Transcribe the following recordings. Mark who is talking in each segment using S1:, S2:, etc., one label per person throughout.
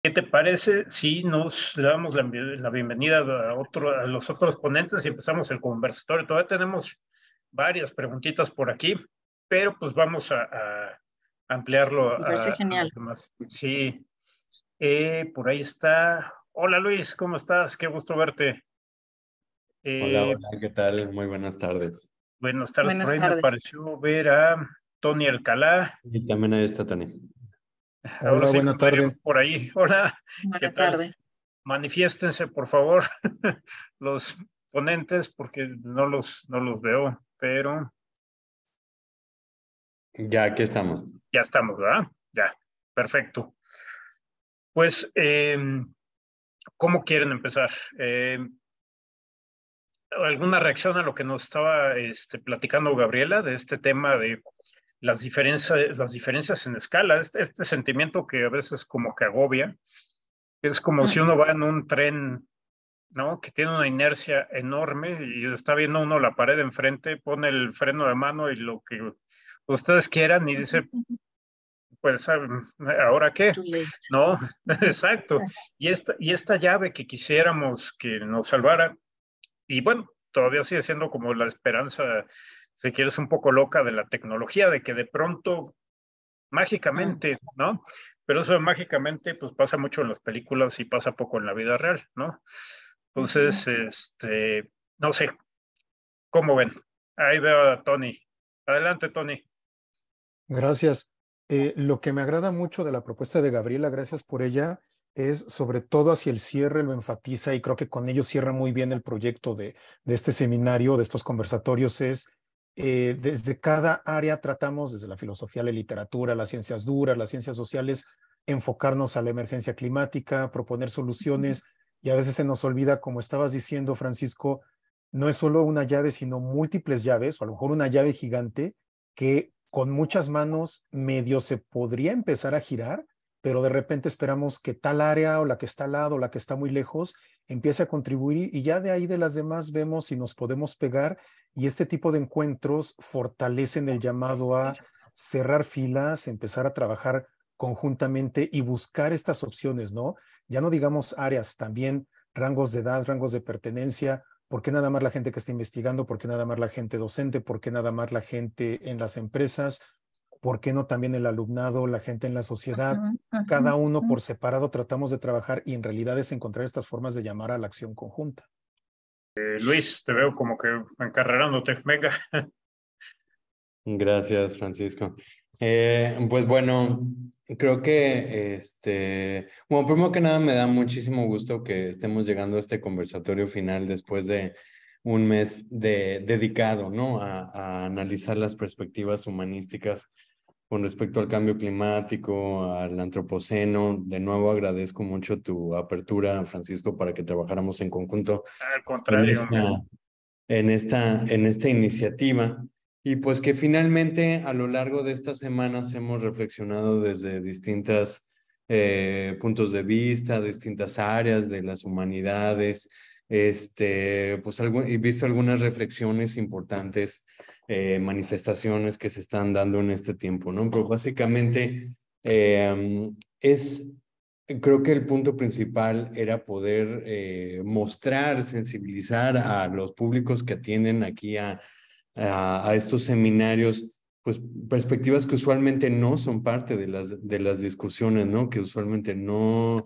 S1: ¿Qué te parece si nos le damos la bienvenida a los otros ponentes y empezamos el conversatorio? Todavía tenemos varias preguntitas por aquí, pero pues vamos a ampliarlo
S2: Me parece
S1: a los
S2: genial.
S1: demás. Sí, por ahí está. Hola Luis, ¿cómo estás? Qué gusto verte.
S3: Hola,
S1: Eh,
S3: hola, ¿qué tal? Muy buenas tardes.
S1: Buenas tardes, por
S2: Buenas
S1: ahí me
S2: tardes.
S1: pareció ver a Tony Alcalá.
S3: Y también ahí está Tony.
S1: Ahora
S4: Hola,
S1: sí
S4: buena
S1: que me iré
S4: tarde.
S1: por ahí. Hola, ¿qué
S2: Buena
S1: tal?
S2: tarde.
S1: Manifiéstense, por favor, los ponentes, porque no los veo, pero
S3: Ya, aquí estamos.
S1: ya estamos, ¿verdad? Ya, perfecto. Pues, ¿cómo quieren empezar? ¿Alguna reacción a lo que nos estaba platicando Gabriela de este tema de las diferencias en escala? Este sentimiento que a veces como que agobia, es como si uno va en un tren, ¿no? Que tiene una inercia enorme y está viendo uno la pared enfrente, pone el freno de mano y lo que ustedes quieran y dice, pues, ¿ahora qué?
S2: Too late.
S1: No, exacto. Y esta llave que quisiéramos que nos salvara, y bueno, todavía sigue siendo como la esperanza, si quieres, un poco loca de la tecnología, de que de pronto,
S2: Mm.
S1: mágicamente, ¿no? Pero eso de mágicamente, pues pasa mucho en las películas y pasa poco en la vida real, ¿no? Entonces, no sé, ¿cómo ven? Ahí veo a Tony. Adelante, Tony.
S4: Gracias. Lo que me agrada mucho de la propuesta de Gabriela, gracias por ella, es sobre todo hacia el cierre, lo enfatiza y creo que con ello cierra muy bien el proyecto de este seminario, de estos conversatorios, es desde cada área tratamos, desde la filosofía, la literatura, las ciencias duras, las ciencias sociales, enfocarnos a la emergencia climática, proponer soluciones y a veces se nos olvida, como estabas diciendo, Francisco, no es solo una llave, sino múltiples llaves, o a lo mejor una llave gigante que con muchas manos medio se podría empezar a girar, pero de repente esperamos que tal área o la que está al lado o la que está muy lejos empiece a contribuir y ya de ahí de las demás vemos si nos podemos pegar y este tipo de encuentros fortalecen el llamado a cerrar filas, empezar a trabajar conjuntamente y buscar estas opciones, ¿no? Ya no digamos áreas, también rangos de edad, rangos de pertenencia, ¿por qué nada más la gente que está investigando? ¿Por qué nada más la gente docente? ¿Por qué nada más la gente en las empresas? ¿Por qué no también el alumnado, la gente en la sociedad? Cada uno por separado tratamos de trabajar y en realidad es encontrar estas formas de llamar a la acción conjunta.
S1: Luis, te veo como que encarrerándote. Venga.
S3: Gracias, Francisco. Pues bueno, creo que bueno, primero que nada me da muchísimo gusto que estemos llegando a este conversatorio final después de un mes dedicado, ¿no? A analizar las perspectivas humanísticas con respecto al cambio climático, al antropoceno. De nuevo agradezco mucho tu apertura, Francisco, para que trabajáramos en conjunto
S1: Al
S3: en
S1: contrario, hombre.
S3: esta iniciativa. Y pues que finalmente a lo largo de estas semanas hemos reflexionado desde distintos puntos de vista, distintas áreas de las humanidades, pues y visto algunas reflexiones importantes, manifestaciones que se están dando en este tiempo, ¿no? Pero básicamente es creo que el punto principal era poder mostrar, sensibilizar a los públicos que atienden aquí a estos seminarios, pues perspectivas que usualmente no son parte de las discusiones, ¿no? Que usualmente no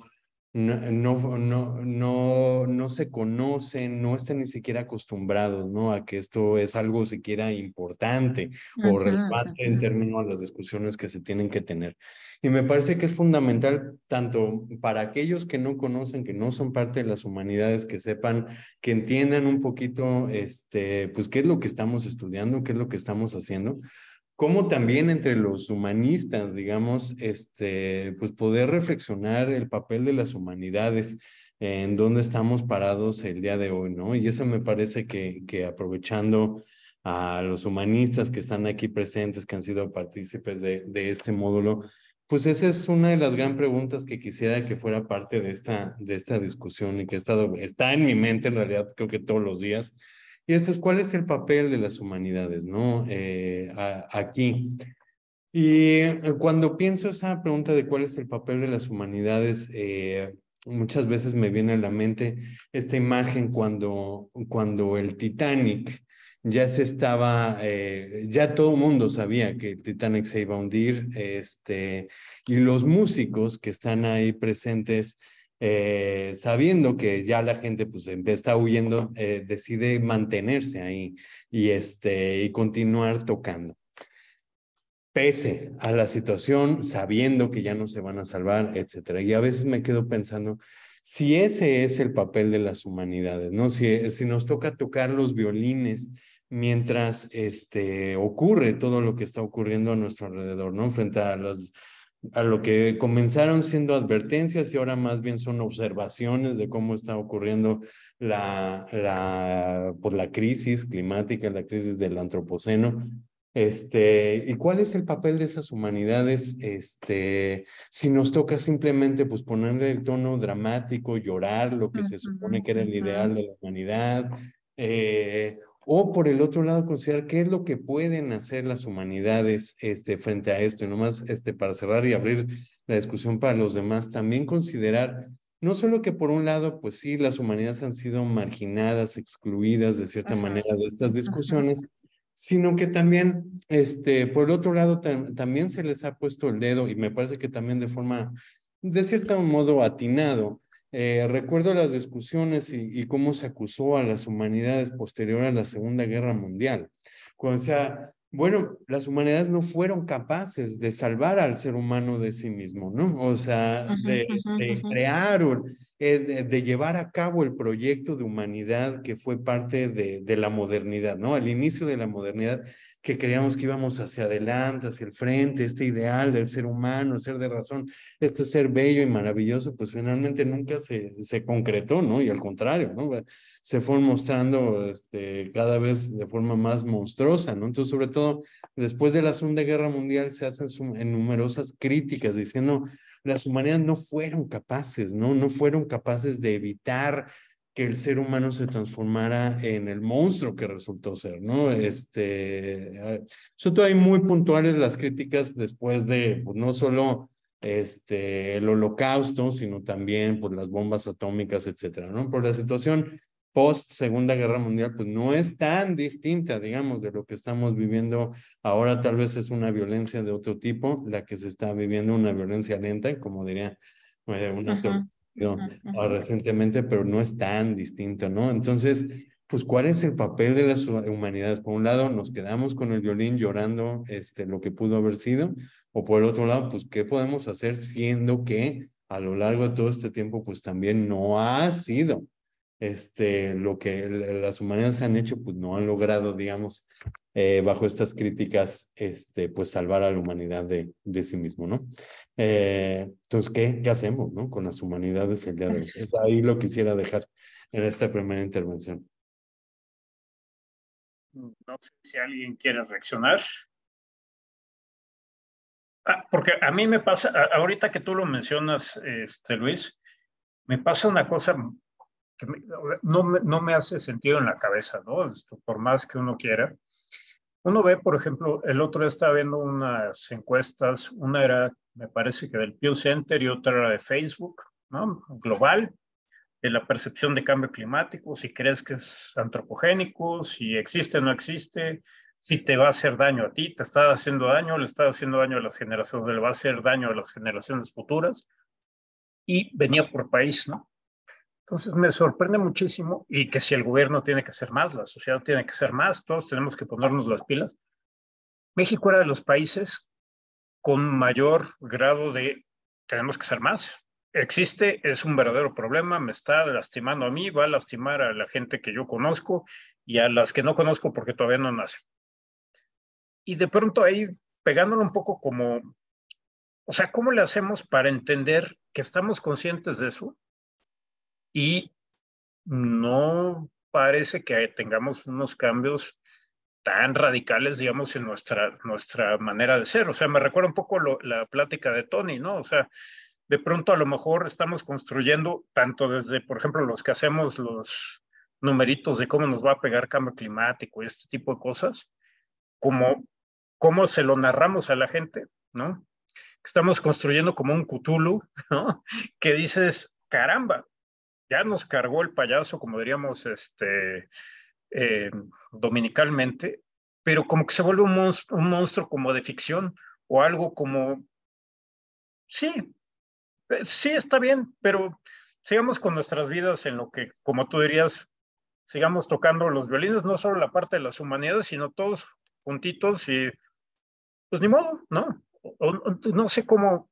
S3: se conocen, no están ni siquiera acostumbrados, ¿no? A que esto es algo siquiera importante o relevante en términos de las discusiones que se tienen que tener. Y me parece que es fundamental tanto para aquellos que no conocen, que no son parte de las humanidades, que sepan, que entiendan un poquito, pues qué es lo que estamos estudiando, qué es lo que estamos haciendo, como también entre los humanistas, digamos, pues poder reflexionar el papel de las humanidades, en dónde estamos parados el día de hoy, ¿no? Y eso me parece que aprovechando a los humanistas que están aquí presentes, que han sido partícipes de este módulo, pues esa es una de las gran preguntas que quisiera que fuera parte de esta discusión y que está en mi mente en realidad creo que todos los días. Y después, ¿cuál es el papel de las humanidades, no? Aquí. Y cuando pienso esa pregunta de cuál es el papel de las humanidades, muchas veces me viene a la mente esta imagen cuando el Titanic ya se estaba, ya todo el mundo sabía que el Titanic se iba a hundir, y los músicos que están ahí presentes, sabiendo que ya la gente pues está huyendo, decide mantenerse ahí y continuar tocando pese a la situación, sabiendo que ya no se van a salvar, etcétera. Y a veces me quedo pensando, si ese es el papel de las humanidades, ¿no? Si nos toca tocar los violines mientras ocurre todo lo que está ocurriendo a nuestro alrededor, ¿no? Frente a lo que comenzaron siendo advertencias y ahora más bien son observaciones de cómo está ocurriendo pues la crisis climática, la crisis del antropoceno. ¿Y cuál es el papel de esas humanidades? Si nos toca simplemente pues ponerle el tono dramático, llorar lo que se supone que era el ideal de la humanidad, o por el otro lado considerar qué es lo que pueden hacer las humanidades frente a esto. Y nomás para cerrar y abrir la discusión para los demás, también considerar no solo que por un lado, pues sí, las humanidades han sido marginadas, excluidas de cierta manera de estas discusiones, sino que también, por el otro lado, también se les ha puesto el dedo, y me parece que también de forma, de cierto modo, atinado. Recuerdo las discusiones y cómo se acusó a las humanidades posterior a la Segunda Guerra Mundial. Cuando decía, bueno, las humanidades no fueron capaces de salvar al ser humano de sí mismo, ¿no? O sea, de crear de llevar a cabo el proyecto de humanidad que fue parte de la modernidad, ¿no? Al inicio de la modernidad, que creíamos que íbamos hacia adelante, hacia el frente, este ideal del ser humano, ser de razón, este ser bello y maravilloso, pues finalmente nunca se concretó, ¿no? Y al contrario, ¿no? Se fue mostrando cada vez de forma más monstruosa, ¿no? Entonces, sobre todo, después de la Segunda Guerra Mundial se hacen numerosas críticas diciendo las humanidades no fueron capaces, ¿no? No fueron capaces de evitar que el ser humano se transformara en el monstruo que resultó ser, ¿no? Sobre todo hay muy puntuales las críticas después de, pues, no solo el holocausto, sino también por las bombas atómicas, etcétera, ¿no? Por la situación post Segunda Guerra Mundial, pues no es tan distinta, digamos, de lo que estamos viviendo ahora. Tal vez es una violencia de otro tipo, la que se está viviendo, una violencia lenta, como diría un actor recientemente, pero no es tan distinto, ¿no? Entonces, pues, ¿cuál es el papel de las humanidades? Por un lado, nos quedamos con el violín llorando lo que pudo haber sido, o por el otro lado, pues, ¿qué podemos hacer siendo que a lo largo de todo este tiempo, pues, también no ha sido lo que las humanidades han hecho, pues no han logrado, digamos, bajo estas críticas, pues salvar a la humanidad de sí mismo, ¿no? Entonces, ¿qué hacemos, no? Con las humanidades el día de hoy. Ahí lo quisiera dejar en esta primera intervención.
S1: No sé si alguien quiere reaccionar. Porque a mí me pasa, ahorita que tú lo mencionas, Luis, me pasa una cosa que no me hace sentido en la cabeza, ¿no? Por más que uno quiera. Uno ve, por ejemplo, el otro día estaba viendo unas encuestas, una era, me parece que del Pew Center y otra era de Facebook, ¿no? Global, de la percepción de cambio climático, si crees que es antropogénico, si existe o no existe, si te va a hacer daño a ti, te está haciendo daño, le está haciendo daño a las generaciones, le va a hacer daño a las generaciones futuras, y venía por país, ¿no? Entonces me sorprende muchísimo, y que si el gobierno tiene que hacer más, la sociedad tiene que hacer más, todos tenemos que ponernos las pilas. México era de los países con mayor grado de tenemos que hacer más. Existe, es un verdadero problema, me está lastimando a mí, va a lastimar a la gente que yo conozco y a las que no conozco porque todavía no nacen. Y de pronto ahí pegándolo un poco como, o sea, ¿cómo le hacemos para entender que estamos conscientes de eso? Y no parece que tengamos unos cambios tan radicales, digamos, en nuestra manera de ser. O sea, me recuerda un poco la plática de Tony, ¿no? O sea, de pronto a lo mejor estamos construyendo tanto desde, por ejemplo, los que hacemos los numeritos de cómo nos va a pegar cambio climático y este tipo de cosas, como cómo se lo narramos a la gente, ¿no? Estamos construyendo como un Cthulhu, ¿no? Que dices, caramba, ya nos cargó el payaso, como diríamos, dominicalmente, pero como que se vuelve un monstruo como de ficción o algo como, sí, sí, está bien, pero sigamos con nuestras vidas en lo que, como tú dirías, sigamos tocando los violines, no solo la parte de las humanidades, sino todos juntitos y pues ni modo, ¿no? No sé cómo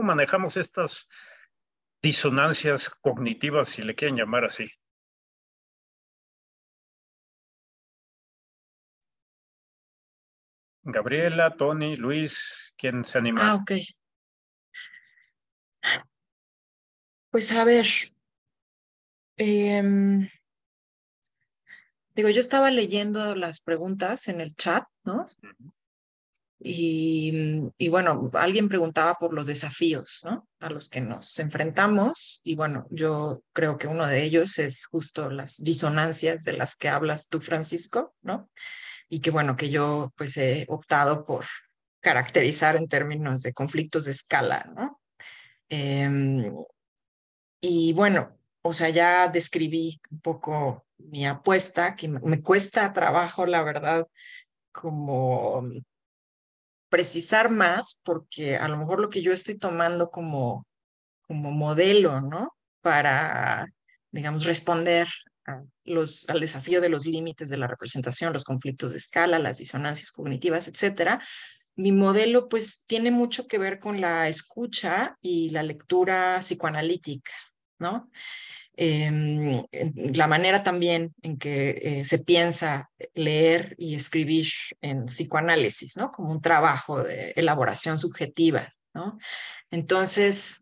S1: manejamos estas disonancias cognitivas, si le quieren llamar así. Gabriela, Tony, Luis, ¿quién se anima?
S2: Ah, ok. Pues a ver, digo, yo estaba leyendo las preguntas en el chat, ¿no? Y bueno, alguien preguntaba por los desafíos, ¿no? A los que nos enfrentamos. Y bueno, yo creo que uno de ellos es justo las disonancias de las que hablas tú, Francisco, ¿no? Y que bueno, que yo pues he optado por caracterizar en términos de conflictos de escala, ¿no? Y bueno, o sea, ya describí un poco mi apuesta, que me cuesta trabajo, la verdad, como precisar más, porque a lo mejor lo que yo estoy tomando como modelo, ¿no? Para, digamos, responder al desafío de los límites de la representación, los conflictos de escala, las disonancias cognitivas, etcétera. Mi modelo, pues, tiene mucho que ver con la escucha y la lectura psicoanalítica, ¿no? La manera también en que se piensa leer y escribir en psicoanálisis, ¿no? Como un trabajo de elaboración subjetiva, ¿no? Entonces,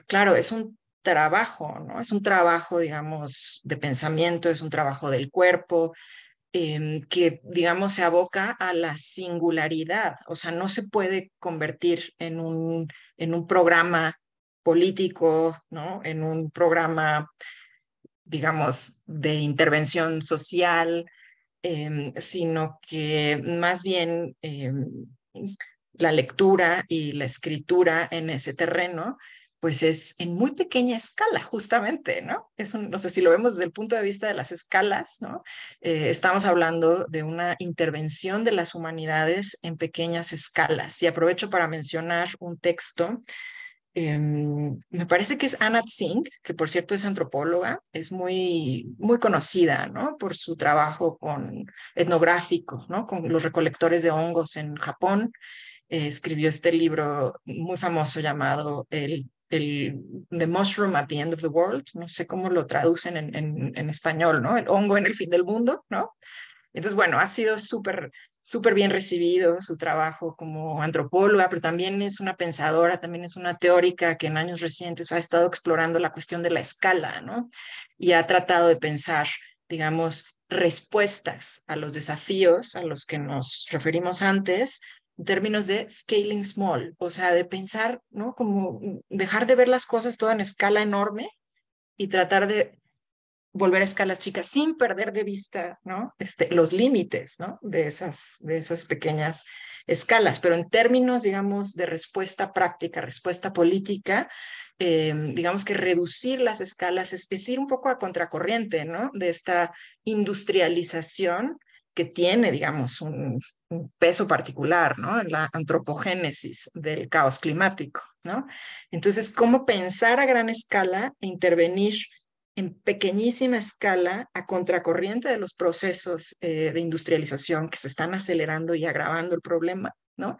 S2: claro, es un trabajo, ¿no? Es un trabajo, digamos, de pensamiento, es un trabajo del cuerpo, que, digamos, se aboca a la singularidad, o sea, no se puede convertir en un programa político, ¿no? En un programa, digamos, de intervención social, sino que más bien la lectura y la escritura en ese terreno, pues es en muy pequeña escala, justamente, ¿no? No sé si lo vemos desde el punto de vista de las escalas, ¿no? Estamos hablando de una intervención de las humanidades en pequeñas escalas. Y aprovecho para mencionar un texto. Me parece que es Anat Singh, que por cierto es antropóloga, es muy conocida, ¿no? Por su trabajo etnográfico, ¿no? Con los recolectores de hongos en Japón. Escribió este libro muy famoso llamado The Mushroom at the End of the World, no sé cómo lo traducen en español, ¿no? El hongo en el fin del mundo, ¿no? Entonces, bueno, ha sido súper bien recibido su trabajo como antropóloga, pero también es una pensadora, también es una teórica que en años recientes ha estado explorando la cuestión de la escala, ¿no? Y ha tratado de pensar, digamos, respuestas a los desafíos a los que nos referimos antes en términos de scaling small, o sea, de pensar, ¿no? Como dejar de ver las cosas toda en escala enorme y tratar de volver a escalas chicas sin perder de vista, ¿no? Los límites, ¿no? De esas pequeñas escalas, pero en términos, digamos, de respuesta práctica, respuesta política, digamos que reducir las escalas es ir un poco a contracorriente, ¿no? De esta industrialización que tiene, digamos, un peso particular, ¿no? En la antropogénesis del caos climático, ¿no? Entonces, ¿cómo pensar a gran escala e intervenir en pequeñísima escala a contracorriente de los procesos de industrialización que se están acelerando y agravando el problema, ¿no?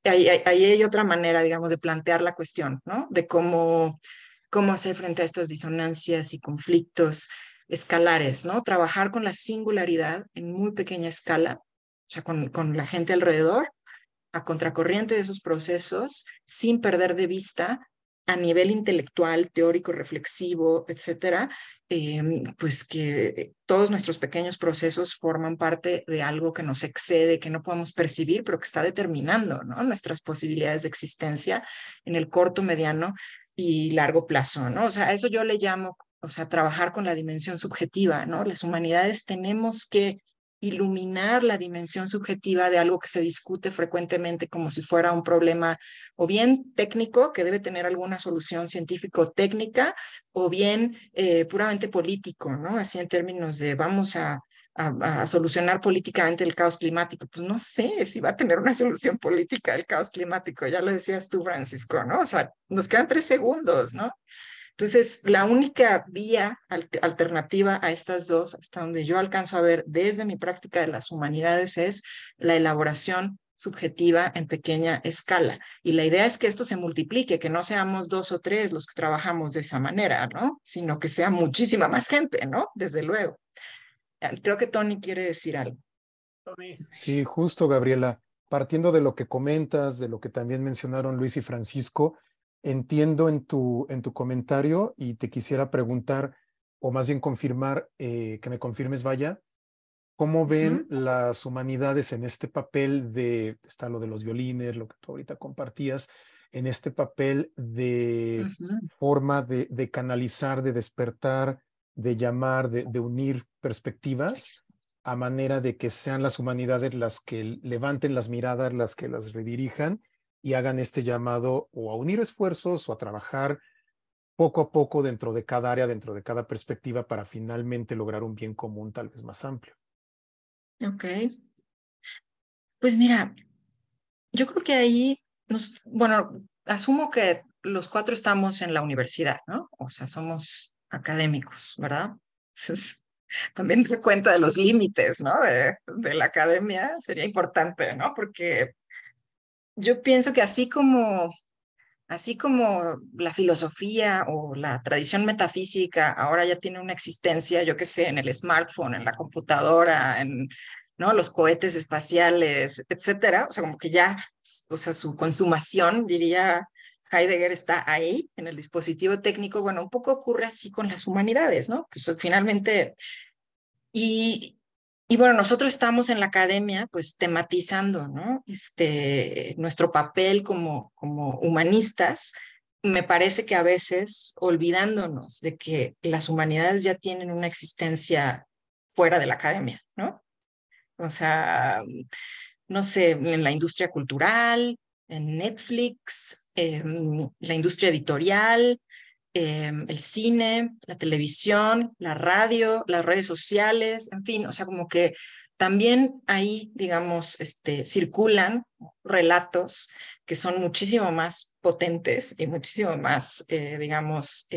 S2: Ahí hay otra manera, digamos, de plantear la cuestión, ¿no? De cómo hacer frente a estas disonancias y conflictos escalares, ¿no? Trabajar con la singularidad en muy pequeña escala, o sea, con la gente alrededor, a contracorriente de esos procesos, sin perder de vista a nivel intelectual, teórico, reflexivo, etcétera, pues que todos nuestros pequeños procesos forman parte de algo que nos excede, que no podemos percibir, pero que está determinando, ¿no? Nuestras posibilidades de existencia en el corto, mediano y largo plazo, ¿no? O sea, a eso yo le llamo, o sea, trabajar con la dimensión subjetiva, ¿no? Las humanidades tenemos que iluminar la dimensión subjetiva de algo que se discute frecuentemente como si fuera un problema o bien técnico, que debe tener alguna solución científico-técnica, o bien puramente político, ¿no? Así en términos de vamos a solucionar políticamente el caos climático. Pues no sé si va a tener una solución política el caos climático, ya lo decías tú, Francisco, ¿no? O sea, nos quedan 3 segundos, ¿no? Entonces, la única vía alternativa a estas dos, hasta donde yo alcanzo a ver desde mi práctica de las humanidades, es la elaboración subjetiva en pequeña escala. Y la idea es que esto se multiplique, que no seamos 2 o 3 los que trabajamos de esa manera, ¿no? Sino que sea muchísima más gente, ¿no? Desde luego. Creo que Tony quiere decir algo.
S1: Tony.
S4: Sí, justo, Gabriela. Partiendo de lo que comentas, de lo que también mencionaron Luis y Francisco, entiendo en tu comentario y te quisiera preguntar, o más bien confirmar, que me confirmes, vaya, ¿cómo ven las humanidades en este papel de, está lo de los violines, lo que tú ahorita compartías, en este papel de forma de canalizar, de despertar, de llamar, de unir perspectivas, a manera de que sean las humanidades las que levanten las miradas, las que las redirijan y hagan este llamado o a unir esfuerzos o a trabajar poco a poco dentro de cada área, dentro de cada perspectiva para finalmente lograr un bien común tal vez más amplio?
S2: Ok. Pues mira, yo creo que ahí bueno, asumo que los 4 estamos en la universidad, ¿no? O sea, somos académicos, ¿verdad? Entonces, también dar cuenta de los límites, ¿no? De la academia sería importante, ¿no? Porque yo pienso que así como la filosofía o la tradición metafísica ahora ya tiene una existencia, yo qué sé, en el smartphone, en la computadora, en, ¿no? Los cohetes espaciales, etcétera. O sea, como que ya, o sea, su consumación, diría Heidegger, está ahí en el dispositivo técnico. Bueno, un poco ocurre así con las humanidades, ¿no? Pues finalmente, y, y bueno, nosotros estamos en la academia, pues tematizando, ¿no? Nuestro papel como humanistas. Me parece que a veces olvidándonos de que las humanidades ya tienen una existencia fuera de la academia, ¿no? O sea, no sé, en la industria cultural, en Netflix, la industria editorial, el cine, la televisión, la radio, las redes sociales, en fin, o sea, como que también ahí, digamos, circulan relatos que son muchísimo más potentes y muchísimo más, digamos,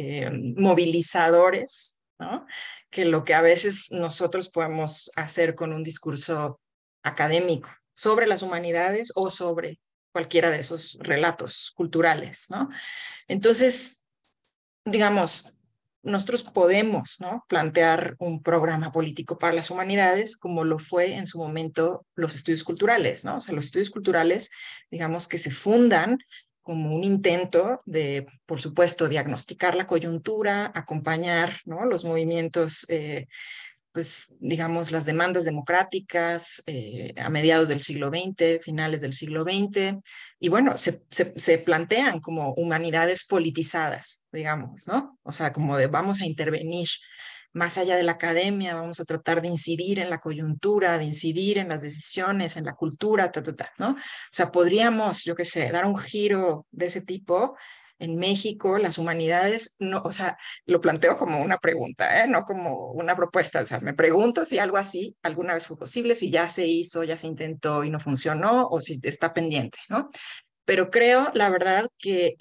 S2: movilizadores, ¿no? Que lo que a veces nosotros podemos hacer con un discurso académico sobre las humanidades o sobre cualquiera de esos relatos culturales, ¿no? Entonces, digamos, nosotros podemos, ¿no? Plantear un programa político para las humanidades como lo fue en su momento los estudios culturales, ¿no? O sea, los estudios culturales, digamos que se fundan como un intento de, por supuesto, diagnosticar la coyuntura, acompañar, ¿no? Los movimientos pues, digamos, las demandas democráticas a mediados del siglo XX, finales del siglo XX, y bueno, se plantean como humanidades politizadas, digamos, ¿no? O sea, como de vamos a intervenir más allá de la academia, vamos a tratar de incidir en la coyuntura, de incidir en las decisiones, en la cultura, ¿no? O sea, podríamos, yo qué sé, dar un giro de ese tipo en México, las humanidades, no, o sea, lo planteo como una pregunta, no como una propuesta. O sea, me pregunto si algo así alguna vez fue posible, si ya se hizo, ya se intentó y no funcionó, o si está pendiente, ¿no? Pero creo, la verdad, que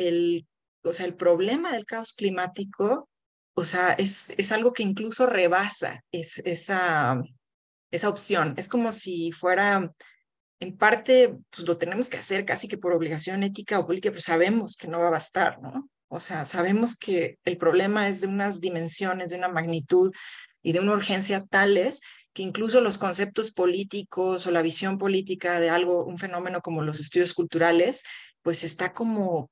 S2: o sea, el problema del caos climático, o sea, es algo que incluso rebasa esa opción. Es como si fuera en parte, pues lo tenemos que hacer casi que por obligación ética o política, pero sabemos que no va a bastar, ¿no? O sea, sabemos que el problema es de unas dimensiones, de una magnitud y de una urgencia tales que incluso los conceptos políticos o la visión política de algo, un fenómeno como los estudios culturales, pues está como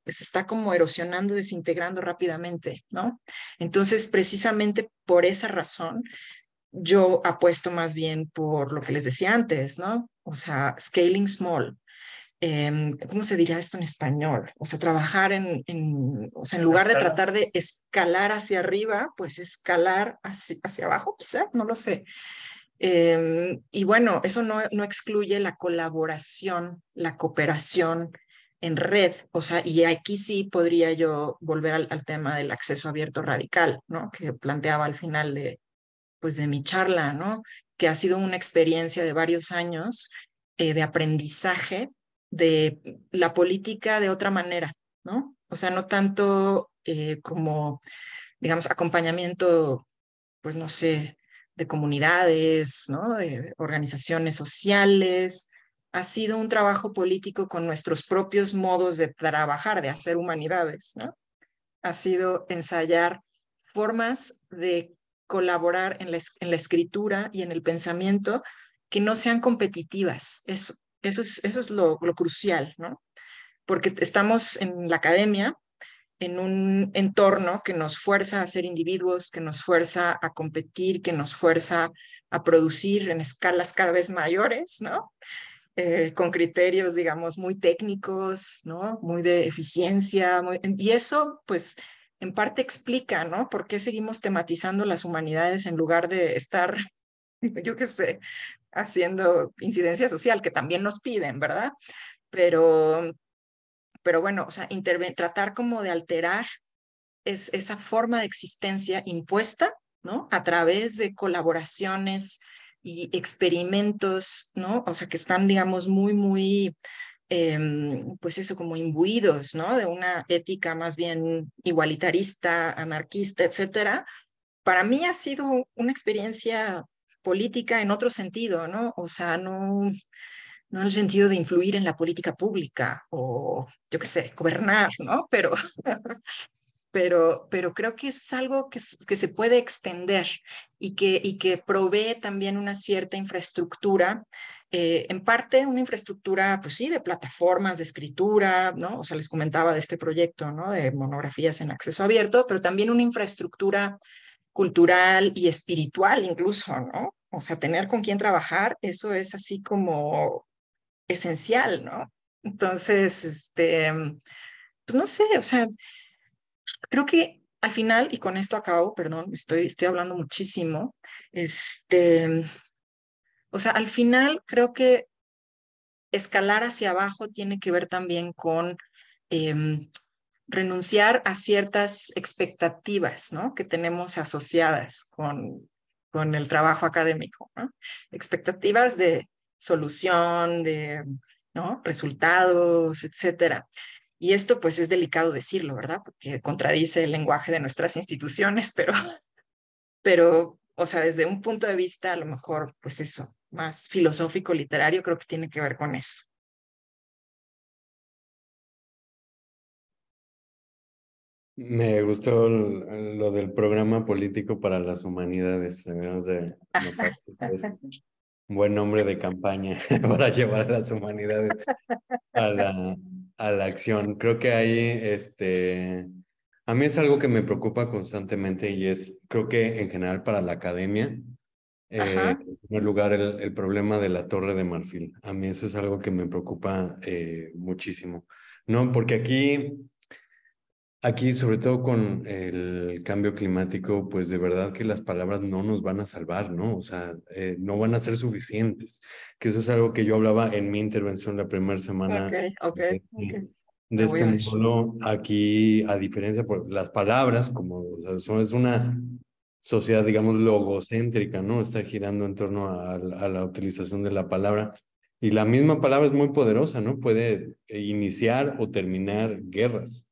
S2: erosionando, desintegrando rápidamente, ¿no? Entonces, precisamente por esa razón, yo apuesto más bien por lo que les decía antes, ¿no? O sea, scaling small. ¿Cómo se diría esto en español? O sea, trabajar o sea, en lugar de tratar de escalar hacia arriba, pues escalar hacia abajo, quizá, no lo sé. Y bueno, eso no excluye la colaboración, la cooperación en red, o sea, y aquí sí podría yo volver al tema del acceso abierto radical, ¿no? Que planteaba al final de mi charla, ¿no? Que ha sido una experiencia de varios años de aprendizaje de la política de otra manera, ¿no? O sea, no tanto como, digamos, acompañamiento, pues no sé, de comunidades, ¿no? De organizaciones sociales. Ha sido un trabajo político con nuestros propios modos de trabajar, de hacer humanidades, ¿no? Ha sido ensayar formas de colaborar en la escritura y en el pensamiento que no sean competitivas. Eso es lo crucial, ¿no? Porque estamos en la academia, en un entorno que nos fuerza a ser individuos, que nos fuerza a competir, que nos fuerza a producir en escalas cada vez mayores, ¿no? Con criterios, digamos, muy técnicos, ¿no? Muy de eficiencia, y eso, pues, en parte explica, ¿no? ¿Por qué seguimos tematizando las humanidades en lugar de estar, yo qué sé, haciendo incidencia social, que también nos piden, ¿verdad? Pero, pero bueno, o sea, tratar como de alterar esa forma de existencia impuesta, ¿no? A través de colaboraciones y experimentos, ¿no? O sea, que están, digamos, muy, pues eso, como imbuidos, ¿no? De una ética más bien igualitarista, anarquista, etcétera. Para mí ha sido una experiencia política en otro sentido, ¿no? O sea, no en el sentido de influir en la política pública o, yo qué sé, gobernar, ¿no? Pero creo que eso es algo que se puede extender y que provee también una cierta infraestructura, en parte una infraestructura, pues sí, de plataformas de escritura, ¿no? O sea, les comentaba de este proyecto, ¿no? De monografías en acceso abierto, pero también una infraestructura cultural y espiritual incluso, ¿no? O sea, tener con quién trabajar, eso es así como esencial, ¿no? Entonces, pues no sé, o sea, creo que al final, y con esto acabo, perdón, estoy hablando muchísimo, este, o sea, al final creo que escalar hacia abajo tiene que ver también con eh, renunciar a ciertas expectativas, ¿no? Que tenemos asociadas con el trabajo académico, ¿no? Expectativas de solución, de, ¿no? Resultados, etcétera. Y esto pues es delicado decirlo, ¿verdad? Porque contradice el lenguaje de nuestras instituciones, pero, o sea, desde un punto de vista a lo mejor, pues eso, más filosófico, literario, creo que tiene que ver con eso.
S3: Me gustó lo del programa político para las humanidades. Debemos de anotar un buen nombre de campaña para llevar a las humanidades a la acción. Creo que ahí, a mí es algo que me preocupa constantemente y creo que en general para la academia,
S2: Ajá.
S3: en primer lugar, el problema de la Torre de Marfil. A mí eso es algo que me preocupa muchísimo. No, porque aquí, sobre todo con el cambio climático, pues de verdad que las palabras no nos van a salvar, ¿no? O sea, no van a ser suficientes. Que eso es algo que yo hablaba en mi intervención la primera semana
S2: Ok.
S3: de
S2: Lo voy
S3: este
S2: a ver.
S3: módulo. Aquí, a diferencia, por las palabras, como o sea, es una sociedad, digamos, logocéntrica, ¿no? Está girando en torno a la utilización de la palabra. Y la misma palabra es muy poderosa, ¿no? Puede iniciar o terminar guerras.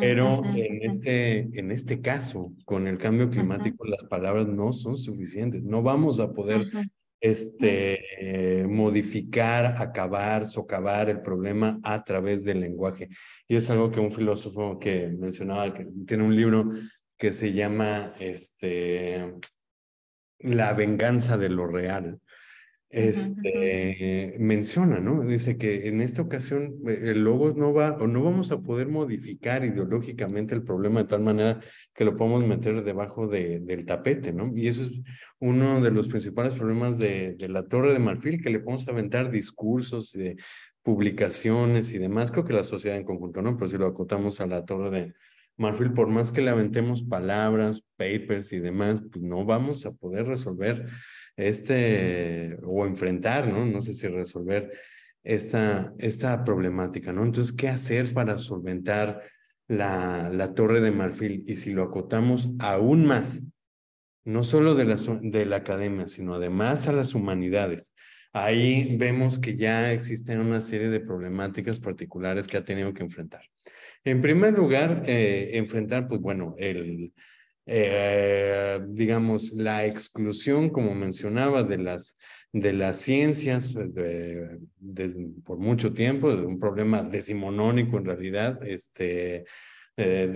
S3: Pero en este caso, con el cambio climático, las palabras no son suficientes. No vamos a poder modificar, acabar, socavar el problema a través del lenguaje. Y es algo que un filósofo que mencionaba, que tiene un libro que se llama La venganza de lo real. Menciona, ¿no? Dice que en esta ocasión el logos no va o no vamos a poder modificar ideológicamente el problema de tal manera que lo podamos meter debajo del tapete, ¿no? Y eso es uno de los principales problemas de la Torre de Marfil, que le podemos aventar discursos, publicaciones y demás. Creo que la sociedad en conjunto, ¿no? Pero si lo acotamos a la Torre de Marfil, por más que le aventemos palabras, papers y demás, pues no vamos a poder resolver o enfrentar, ¿no? No sé si resolver esta problemática, ¿no? Entonces, ¿qué hacer para solventar la Torre de Marfil? Y si lo acotamos aún más, no solo de la academia, sino además a las humanidades. Ahí vemos que ya existen una serie de problemáticas particulares que ha tenido que enfrentar. En primer lugar, enfrentar, pues bueno, digamos, la exclusión, como mencionaba, de las ciencias por mucho tiempo, un problema decimonónico en realidad, de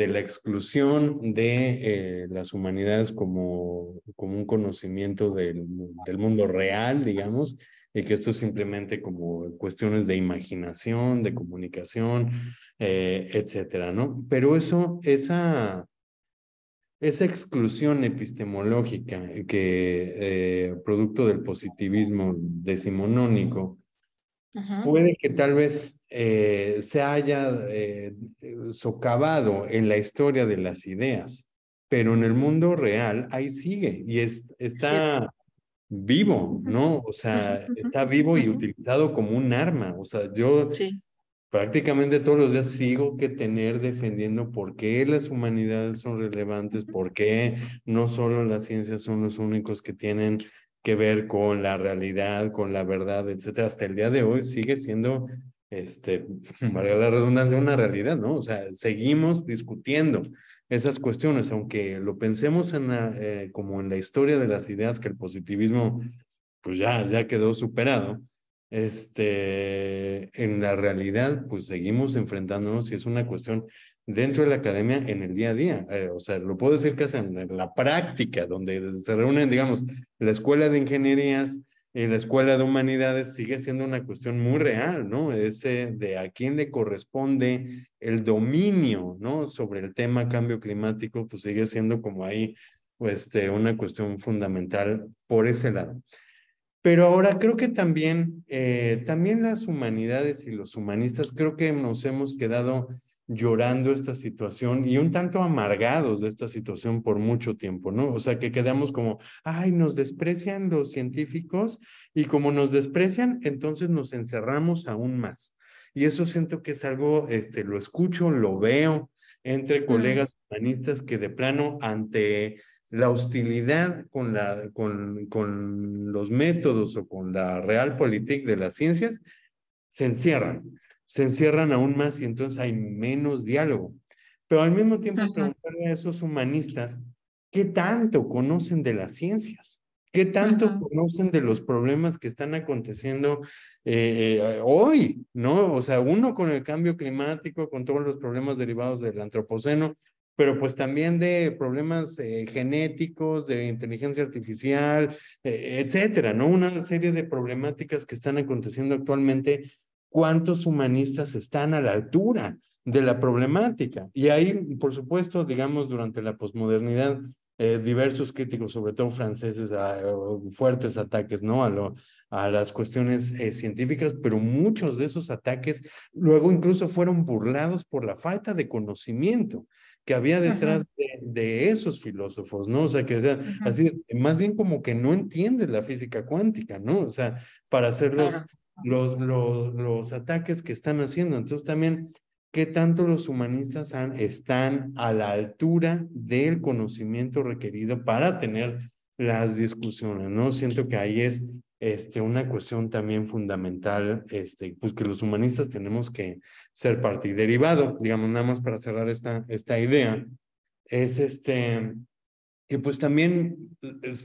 S3: la exclusión de las humanidades como un conocimiento del mundo real, digamos, y que esto es simplemente como cuestiones de imaginación, de comunicación, etcétera, ¿no? Pero esa exclusión epistemológica producto del positivismo decimonónico, puede que tal vez se haya socavado en la historia de las ideas, pero en el mundo real ahí sigue y está vivo, ¿no? O sea, está vivo y utilizado como un arma. O sea, yo
S2: Sí.
S3: prácticamente todos los días sigo que tener defendiendo por qué las humanidades son relevantes, por qué no solo las ciencias son los únicos que tienen que ver con la realidad, con la verdad, etcétera. Hasta el día de hoy sigue siendo, valga la redundancia, una realidad, ¿no? O sea, seguimos discutiendo esas cuestiones, aunque lo pensemos como en la historia de las ideas, que el positivismo pues ya quedó superado. En la realidad, pues seguimos enfrentándonos y es una cuestión dentro de la academia en el día a día. O sea, lo puedo decir casi en la práctica, donde se reúnen, digamos, la escuela de ingenierías y la escuela de humanidades, sigue siendo una cuestión muy real, ¿no? Ese de a quién le corresponde el dominio, ¿no? Sobre el tema cambio climático, pues sigue siendo como ahí, pues, una cuestión fundamental por ese lado. Pero ahora creo que también las humanidades y los humanistas creo que nos hemos quedado llorando esta situación y un tanto amargados de esta situación por mucho tiempo, ¿no? O sea, que quedamos como, ay, nos desprecian los científicos y como nos desprecian, entonces nos encerramos aún más. Y eso siento que es algo, lo escucho, lo veo entre colegas humanistas que de plano ante la hostilidad con los métodos o con la realpolitik de las ciencias, se encierran aún más y entonces hay menos diálogo. Pero al mismo tiempo preguntarle a esos humanistas, ¿qué tanto conocen de las ciencias? ¿Qué tanto conocen de los problemas que están aconteciendo hoy? ¿No? O sea, uno con el cambio climático, con todos los problemas derivados del antropoceno, pero pues también de problemas genéticos, de inteligencia artificial, etcétera, ¿no? Una serie de problemáticas que están aconteciendo actualmente. ¿Cuántos humanistas están a la altura de la problemática? Y ahí, por supuesto, digamos, durante la posmodernidad, diversos críticos, sobre todo franceses, fuertes ataques, ¿no? A las cuestiones científicas, pero muchos de esos ataques luego incluso fueron burlados por la falta de conocimiento que había detrás de esos filósofos, ¿no? O sea, que sea, así, más bien como que no entienden la física cuántica, ¿no? O sea, para hacer los ataques que están haciendo. Entonces también, ¿qué tanto los humanistas están a la altura del conocimiento requerido para tener las discusiones, ¿no? Siento que ahí es una cuestión también fundamental, pues que los humanistas tenemos que ser parte. Y derivado, digamos, nada más para cerrar esta idea, es que pues también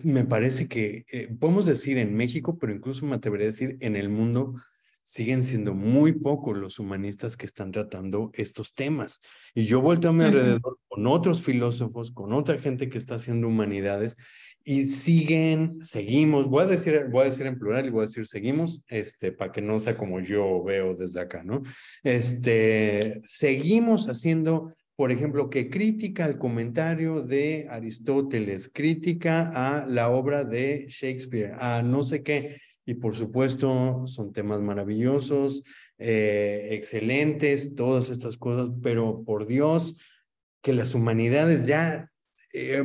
S3: me parece que podemos decir en México, pero incluso me atrevería a decir en el mundo, siguen siendo muy pocos los humanistas que están tratando estos temas. Y yo vuelto a mi alrededor con otros filósofos, con otra gente que está haciendo humanidades y seguimos, voy a decir en plural y voy a decir seguimos, para que no sea como yo veo desde acá, ¿no? Seguimos haciendo, por ejemplo, que crítica al comentario de Aristóteles, crítica a la obra de Shakespeare, a no sé qué. Y por supuesto, son temas maravillosos, excelentes, todas estas cosas, pero por Dios, que las humanidades ya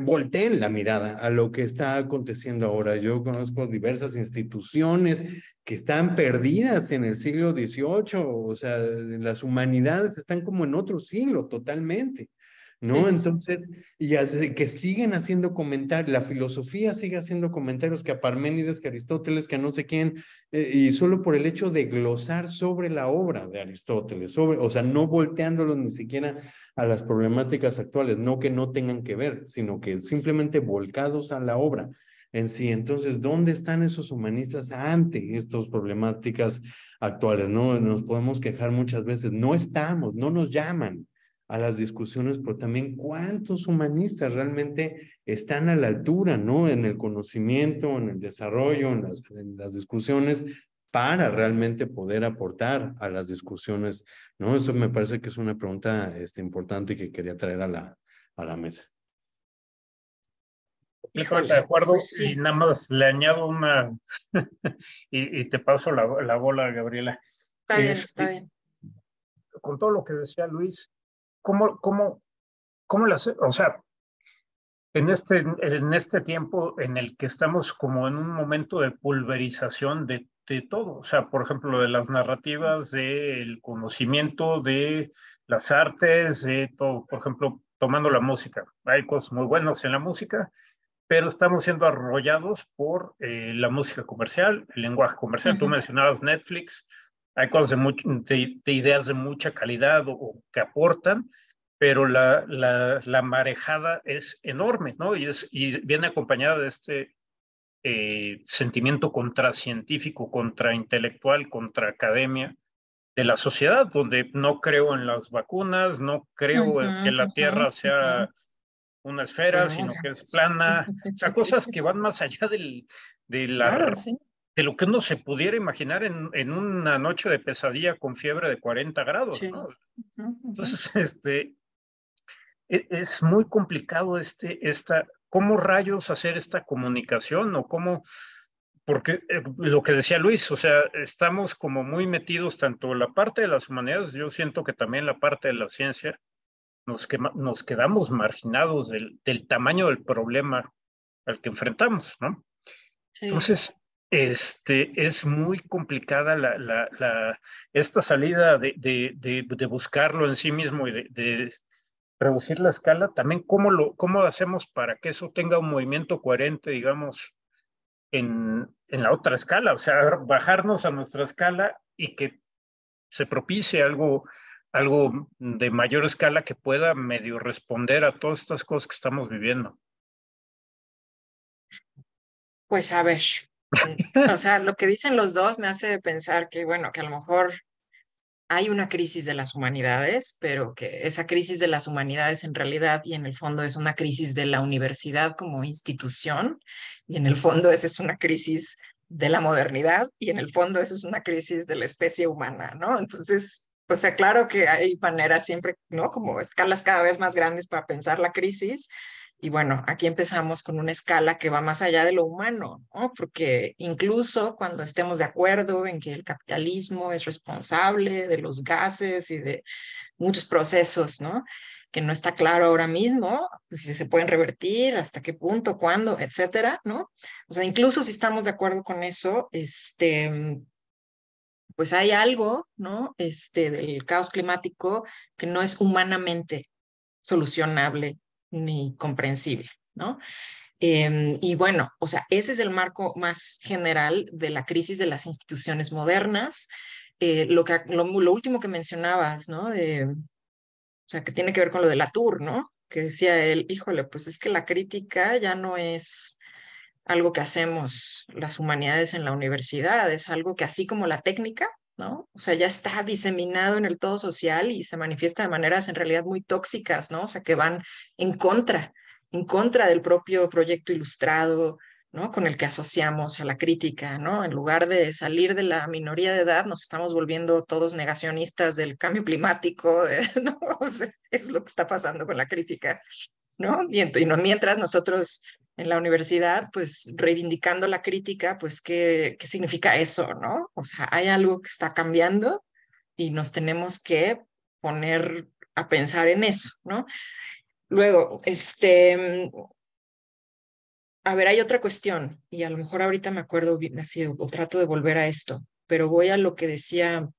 S3: volteen la mirada a lo que está aconteciendo ahora. Yo conozco diversas instituciones que están perdidas en el siglo XVIII, o sea, las humanidades están como en otro siglo totalmente, ¿no?
S2: Sí,
S3: Entonces, y que siguen haciendo comentarios, la filosofía sigue haciendo comentarios que a Parménides, que a Aristóteles, que a no sé quién, y solo por el hecho de glosar sobre la obra de Aristóteles, o sea, no volteándolos ni siquiera a las problemáticas actuales, no que no tengan que ver, sino que simplemente volcados a la obra en sí. Entonces, ¿dónde están esos humanistas ante estas problemáticas actuales? No nos podemos quejar muchas veces, no estamos, no nos llaman a las discusiones, pero también cuántos humanistas realmente están a la altura, ¿no? En el conocimiento, en el desarrollo, en las discusiones, para realmente poder aportar a las discusiones, ¿no? Eso me parece que es una pregunta importante que quería traer a la mesa.
S1: Completamente de acuerdo.
S2: Pues sí.
S1: Y nada más le añado una y te paso la bola, Gabriela.
S2: Está bien, está bien.
S1: Con todo lo que decía Luis, ¿cómo o sea, en este tiempo en el que estamos como en un momento de pulverización de todo, o sea, por ejemplo, de las narrativas, del conocimiento, de las artes, de todo, por ejemplo, tomando la música. Hay cosas muy buenas en la música, pero estamos siendo arrollados por la música comercial, el lenguaje comercial. Tú mencionabas Netflix, hay cosas de ideas de mucha calidad o que aportan, pero la marejada es enorme, ¿no? Y viene acompañada de este sentimiento contracientífico, contraintelectual, contra academia de la sociedad, donde no creo en las vacunas, no creo en que la Tierra sea una esfera, sino que es plana. O sea, cosas que van más allá
S2: Claro, sí.
S1: de lo que uno se pudiera imaginar en una noche de pesadilla con fiebre de 40 grados,
S2: Sí.
S1: ¿no? Entonces, es muy complicado ¿cómo rayos hacer esta comunicación o porque lo que decía Luis, o sea, estamos como muy metidos tanto la parte de las humanidades, yo siento que también la parte de la ciencia, nos quedamos marginados del tamaño del problema al que enfrentamos, ¿no?
S2: Sí.
S1: Entonces, es muy complicada esta salida de buscarlo en sí mismo y de reducir la escala. También, ¿cómo hacemos para que eso tenga un movimiento coherente, digamos, en la otra escala? O sea, bajarnos a nuestra escala y que se propicie algo de mayor escala que pueda medio responder a todas estas cosas que estamos viviendo.
S2: Pues a ver, o sea, lo que dicen los dos me hace pensar que, bueno, que a lo mejor hay una crisis de las humanidades, pero que esa crisis de las humanidades en realidad y en el fondo es una crisis de la universidad como institución, y en el fondo esa es una crisis de la modernidad, y en el fondo esa es una crisis de la especie humana, ¿no? Entonces, o sea, claro que hay maneras siempre, ¿no? Como escalas cada vez más grandes para pensar la crisis. Y bueno, aquí empezamos con una escala que va más allá de lo humano, ¿no? Porque incluso cuando estemos de acuerdo en que el capitalismo es responsable de los gases y de muchos procesos, ¿no? Que no está claro ahora mismo, pues si se pueden revertir, hasta qué punto, cuándo, etcétera, ¿no? O sea, incluso si estamos de acuerdo con eso, pues hay algo, ¿no? Del caos climático que no es humanamente solucionable ni comprensible, ¿no? Y bueno, o sea, ese es el marco más general de la crisis de las instituciones modernas. Lo último que mencionabas, ¿no? O sea, que tiene que ver con lo de Latour, ¿no? Que decía él, híjole, pues es que la crítica ya no es algo que hacemos las humanidades en la universidad, es algo que así como la técnica, ¿no? O sea, ya está diseminado en el todo social y se manifiesta de maneras en realidad muy tóxicas, ¿no? O sea, que van en contra del propio proyecto ilustrado, ¿no? Con el que asociamos a la crítica, ¿no? En lugar de salir de la minoría de edad, nos estamos volviendo todos negacionistas del cambio climático, ¿no? O sea, es lo que está pasando con la crítica, ¿no? Y no, mientras nosotros en la universidad, pues reivindicando la crítica, pues ¿qué significa eso, no? O sea, hay algo que está cambiando y nos tenemos que poner a pensar en eso, ¿no? Luego, a ver, hay otra cuestión, y a lo mejor ahorita me acuerdo bien, así, o trato de volver a esto, pero voy a lo que decía,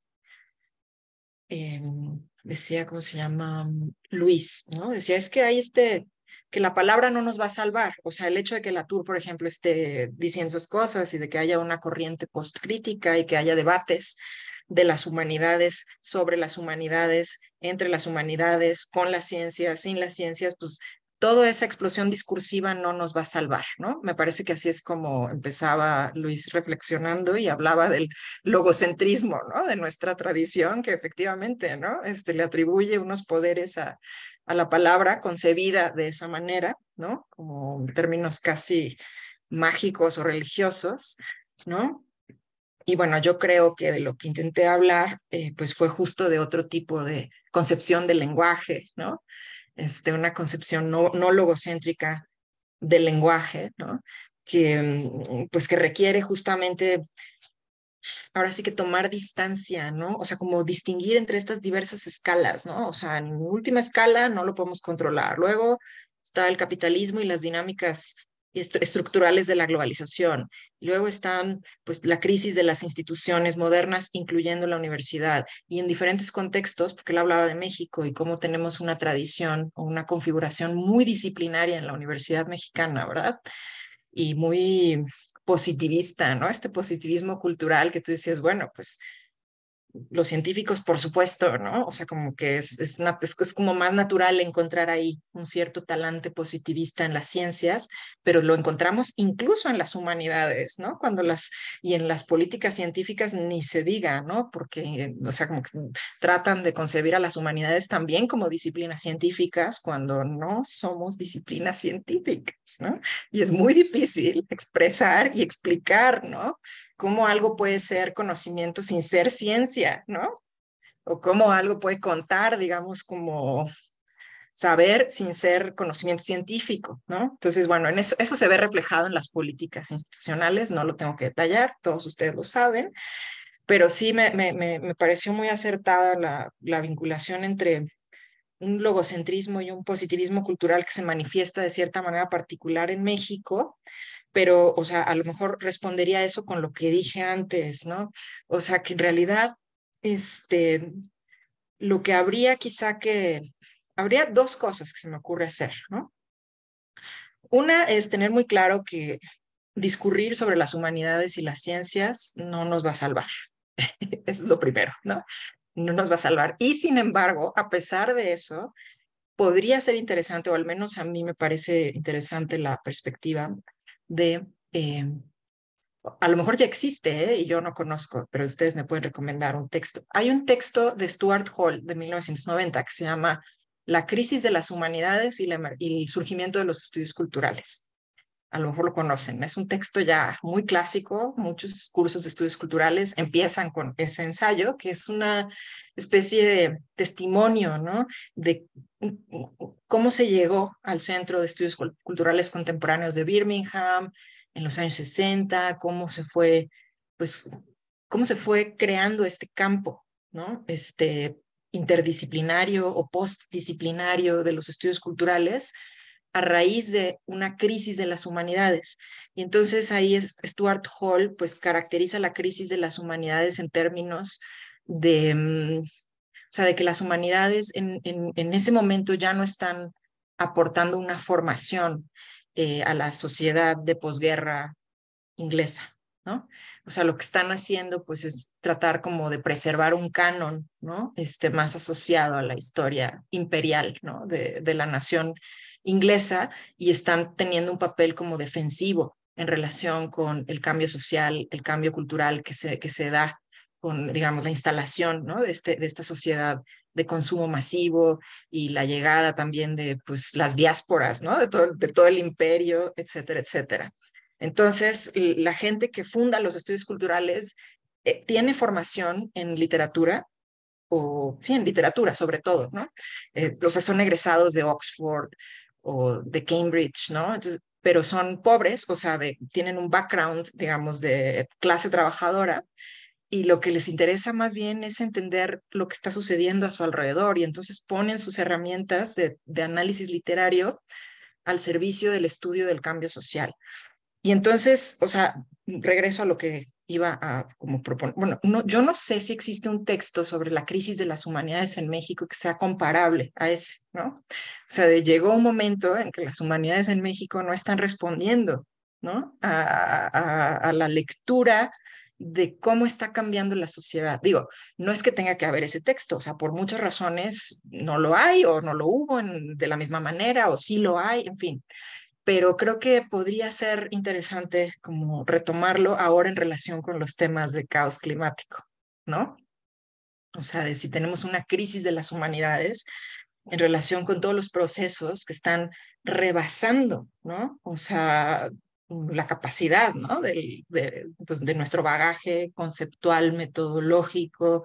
S2: ¿cómo se llama? Luis, ¿no? Decía, es que hay que la palabra no nos va a salvar. O sea, el hecho de que Latour, por ejemplo, esté diciendo esas cosas y de que haya una corriente postcrítica y que haya debates de las humanidades, sobre las humanidades, entre las humanidades, con las ciencias, sin las ciencias, pues toda esa explosión discursiva no nos va a salvar, ¿no? Me parece que así es como empezaba Luis reflexionando y hablaba del logocentrismo, ¿no? De nuestra tradición, que efectivamente, ¿no? Le atribuye unos poderes a la palabra concebida de esa manera, ¿no? Como en términos casi mágicos o religiosos, ¿no? Y bueno, yo creo que de lo que intenté hablar, pues fue justo de otro tipo de concepción del lenguaje, ¿no? Una concepción no logocéntrica del lenguaje, ¿no? Pues que requiere justamente, ahora sí que tomar distancia, ¿no? O sea, como distinguir entre estas diversas escalas, ¿no? O sea, en última escala no lo podemos controlar. Luego está el capitalismo y las dinámicas estructurales de la globalización. Luego están, pues, la crisis de las instituciones modernas, incluyendo la universidad. Y en diferentes contextos, porque él hablaba de México y cómo tenemos una tradición o una configuración muy disciplinaria en la Universidad Mexicana, ¿verdad? Y muy positivista, ¿no? Este positivismo cultural que tú decías, bueno, pues los científicos, por supuesto, ¿no? O sea, como que es como más natural encontrar ahí un cierto talante positivista en las ciencias, pero lo encontramos incluso en las humanidades, ¿no? Y en las políticas científicas ni se diga, ¿no? Porque, o sea, como que tratan de concebir a las humanidades también como disciplinas científicas cuando no somos disciplinas científicas, ¿no? Y es muy difícil expresar y explicar, ¿no? Cómo algo puede ser conocimiento sin ser ciencia, ¿no? O cómo algo puede contar, digamos, como saber sin ser conocimiento científico, ¿no? Entonces, bueno, eso se ve reflejado en las políticas institucionales, no lo tengo que detallar, todos ustedes lo saben, pero sí me pareció muy acertada la vinculación entre un logocentrismo y un positivismo cultural que se manifiesta de cierta manera particular en México, pero, o sea, a lo mejor respondería a eso con lo que dije antes, ¿no? O sea, que en realidad, lo que habría dos cosas que se me ocurre hacer, ¿no? Una es tener muy claro que discurrir sobre las humanidades y las ciencias no nos va a salvar. Eso es lo primero, ¿no? No nos va a salvar. Y sin embargo, a pesar de eso, podría ser interesante, o al menos a mí me parece interesante la perspectiva de, a lo mejor ya existe, y yo no conozco, pero ustedes me pueden recomendar un texto. Hay un texto de Stuart Hall de 1990 que se llama La crisis de las humanidades y el surgimiento de los estudios culturales. A lo mejor lo conocen, es un texto ya muy clásico, muchos cursos de estudios culturales empiezan con ese ensayo, que es una especie de testimonio, ¿no? De cómo se llegó al Centro de Estudios Culturales Contemporáneos de Birmingham en los años 60, pues, cómo se fue creando este campo, ¿no? Interdisciplinario o postdisciplinario de los estudios culturales a raíz de una crisis de las humanidades. Y entonces ahí Stuart Hall pues caracteriza la crisis de las humanidades en términos de, o sea, de que las humanidades en ese momento ya no están aportando una formación a la sociedad de posguerra inglesa, ¿no? O sea, lo que están haciendo pues es tratar como de preservar un canon, ¿no? Más asociado a la historia imperial, ¿no? De la nación inglesa, y están teniendo un papel como defensivo en relación con el cambio social, el cambio cultural que se da con, digamos, la instalación, ¿no? De esta sociedad de consumo masivo y la llegada también de pues las diásporas, ¿no? De todo el imperio, etcétera, etcétera. Entonces, la gente que funda los estudios culturales tiene formación en literatura, o sí, en literatura sobre todo, ¿no? O sea, son egresados de Oxford o de Cambridge, ¿no? Entonces, pero son pobres, o sea, tienen un background, digamos, de clase trabajadora, y lo que les interesa más bien es entender lo que está sucediendo a su alrededor y entonces ponen sus herramientas de análisis literario al servicio del estudio del cambio social. Y entonces, o sea, regreso a lo que iba a como proponer. Bueno, no, yo no sé si existe un texto sobre la crisis de las humanidades en México que sea comparable a ese, ¿no? O sea, llegó un momento en que las humanidades en México no están respondiendo, ¿no? A la lectura de cómo está cambiando la sociedad. Digo, no es que tenga que haber ese texto, o sea, por muchas razones no lo hay o no lo hubo de la misma manera o sí lo hay, en fin, pero creo que podría ser interesante como retomarlo ahora en relación con los temas de caos climático, ¿no? O sea, de si tenemos una crisis de las humanidades en relación con todos los procesos que están rebasando, ¿no? O sea, la capacidad, ¿no? Pues, de nuestro bagaje conceptual, metodológico,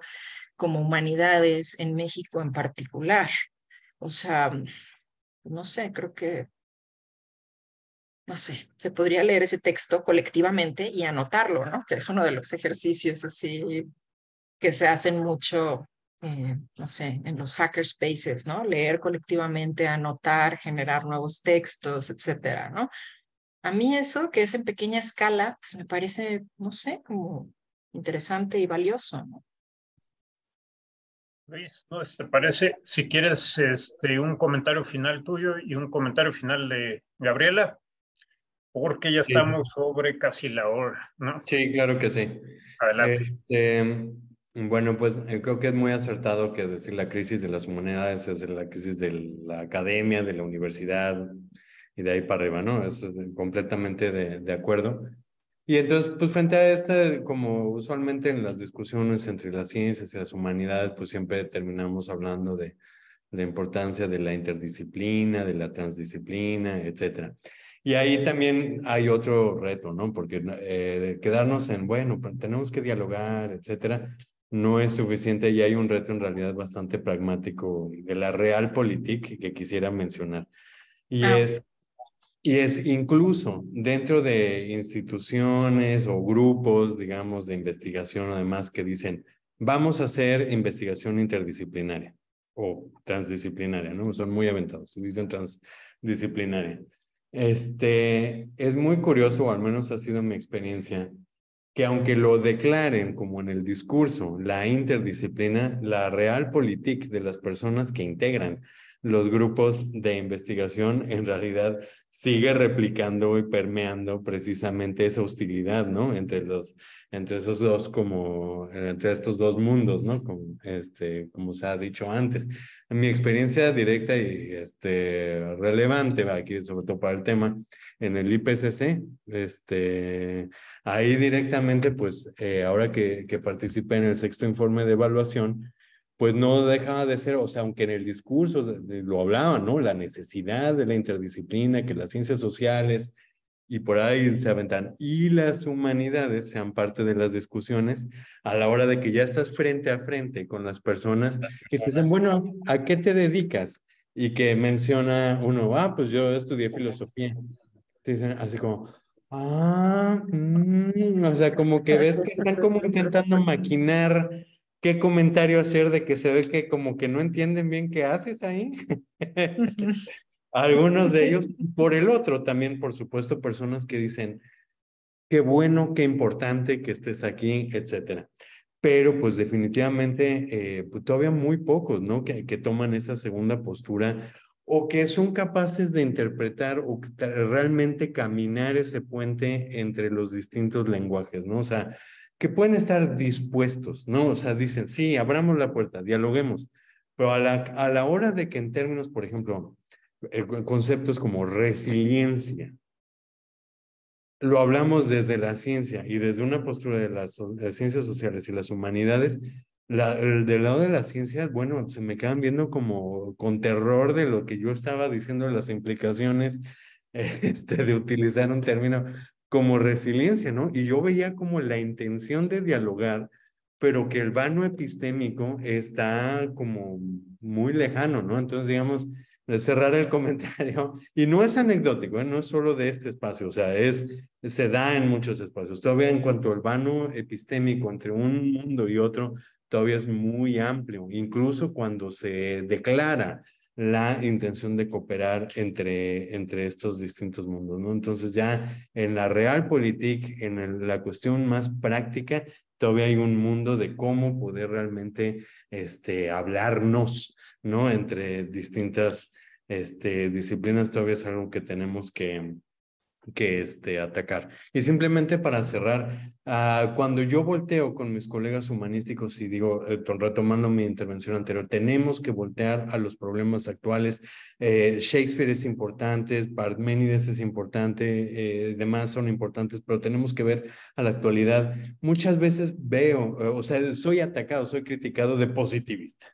S2: como humanidades en México en particular. O sea, no sé, creo que no sé, se podría leer ese texto colectivamente y anotarlo, ¿no? Que es uno de los ejercicios así que se hacen mucho, no sé, en los hackerspaces, ¿no? Leer colectivamente, anotar, generar nuevos textos, etcétera, ¿no? A mí eso, que es en pequeña escala, pues me parece, no sé, como interesante y valioso, ¿no?
S1: Luis, ¿no te parece? Si quieres un comentario final tuyo y un comentario final de Gabriela, porque ya
S3: Sí,
S1: estamos sobre casi la hora, ¿no?
S3: sí, claro que sí.
S1: Adelante.
S3: Bueno, pues creo que es muy acertado que decir la crisis de las humanidades es la crisis de la academia, de la universidad y de ahí para arriba, ¿no? Es completamente de acuerdo. Y entonces, pues frente a este, como usualmente en las discusiones entre las ciencias y las humanidades, pues siempre terminamos hablando de la importancia de la interdisciplina, de la transdisciplina, etcétera. Y ahí también hay otro reto, ¿no? Porque quedarnos en, bueno, pues, tenemos que dialogar, etcétera, no es suficiente y hay un reto en realidad bastante pragmático de la realpolitik que quisiera mencionar. Y
S2: Ah,
S3: es y es incluso dentro de instituciones o grupos, digamos, de investigación, además, que dicen, vamos a hacer investigación interdisciplinaria o transdisciplinaria, ¿no? Son muy aventados, dicen transdisciplinaria. Es muy curioso, o al menos ha sido mi experiencia, que aunque lo declaren como en el discurso, la interdisciplina, la realpolitik de las personas que integran los grupos de investigación en realidad sigue replicando y permeando precisamente esa hostilidad, ¿no? Entre esos dos entre estos dos mundos, ¿no? Como se ha dicho antes. En mi experiencia directa y relevante aquí, sobre todo para el tema, en el IPCC, ahí directamente, pues ahora que participé en el sexto informe de evaluación, pues no dejaba de ser, o sea, aunque en el discurso lo hablaban, ¿no? La necesidad de la interdisciplina, que las ciencias sociales y por ahí se aventan, y las humanidades sean parte de las discusiones a la hora de que ya estás frente a frente con las personas y te dicen, bueno, ¿a qué te dedicas? Y que menciona uno, pues yo estudié filosofía. Te dicen así como, o sea, como que ves que están como intentando maquinar qué comentario hacer de que se ve que como que no entienden bien qué haces ahí. Algunos de ellos, por el otro también, por supuesto, personas que dicen, qué bueno, qué importante que estés aquí, etcétera. Pero pues definitivamente pues, todavía muy pocos, ¿no? Que toman esa segunda postura o que son capaces de interpretar o realmente caminar ese puente entre los distintos lenguajes, ¿no? O sea, que pueden estar dispuestos, ¿no? O sea, dicen, sí, abramos la puerta, dialoguemos, pero a la hora de que en términos, por ejemplo, conceptos como resiliencia, lo hablamos desde la ciencia y desde una postura de las ciencias sociales y las humanidades, del lado de las ciencias, bueno, se me quedan viendo como con terror de lo que yo estaba diciendo, las implicaciones de utilizar un término como resiliencia, ¿no? Y yo veía como la intención de dialogar, pero que el vano epistémico está como muy lejano, ¿no? Entonces, digamos, cerrar el comentario, y no es anecdótico, no es solo de este espacio, o sea, se da en muchos espacios. Todavía en cuanto al vano epistémico entre un mundo y otro, todavía es muy amplio, incluso cuando se declara la intención de cooperar entre estos distintos mundos, ¿no? Entonces ya en la realpolitik, la cuestión más práctica, todavía hay un mundo de cómo poder realmente hablarnos, ¿no? Entre distintas disciplinas, todavía es algo que tenemos que atacar. Y simplemente para cerrar, cuando yo volteo con mis colegas humanísticos y digo, retomando mi intervención anterior, tenemos que voltear a los problemas actuales. Shakespeare es importante, Parménides es importante, demás son importantes, pero tenemos que ver a la actualidad. Muchas veces veo, o sea, soy atacado, soy criticado de positivista,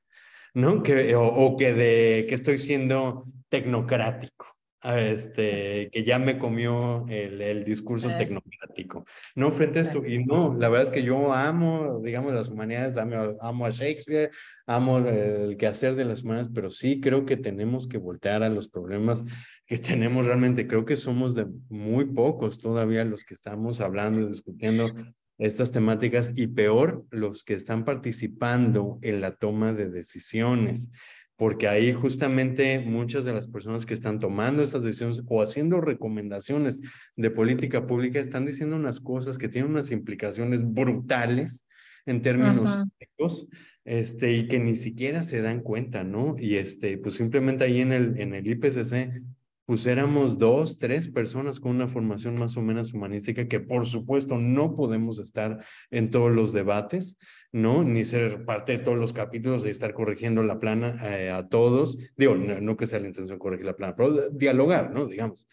S3: ¿no? O que estoy siendo tecnocrático. Que ya me comió el discurso tecnocrático, ¿no? Frente a esto, y no, la verdad es que yo amo, digamos, las humanidades, amo a Shakespeare, amo el quehacer de las humanidades, pero sí creo que tenemos que voltear a los problemas que tenemos realmente. Creo que somos de muy pocos todavía los que estamos hablando y discutiendo estas temáticas, y peor, los que están participando en la toma de decisiones, porque ahí justamente muchas de las personas que están tomando estas decisiones o haciendo recomendaciones de política pública están diciendo unas cosas que tienen unas implicaciones brutales en términos éticos, y que ni siquiera se dan cuenta, ¿no? Y pues simplemente ahí en el IPCC pues éramos 2, 3 personas con una formación más o menos humanística, que por supuesto no podemos estar en todos los debates, ¿no? Ni ser parte de todos los capítulos y estar corrigiendo la plana a todos. Digo, no que sea la intención corregir la plana, pero dialogar, ¿no? Digamos.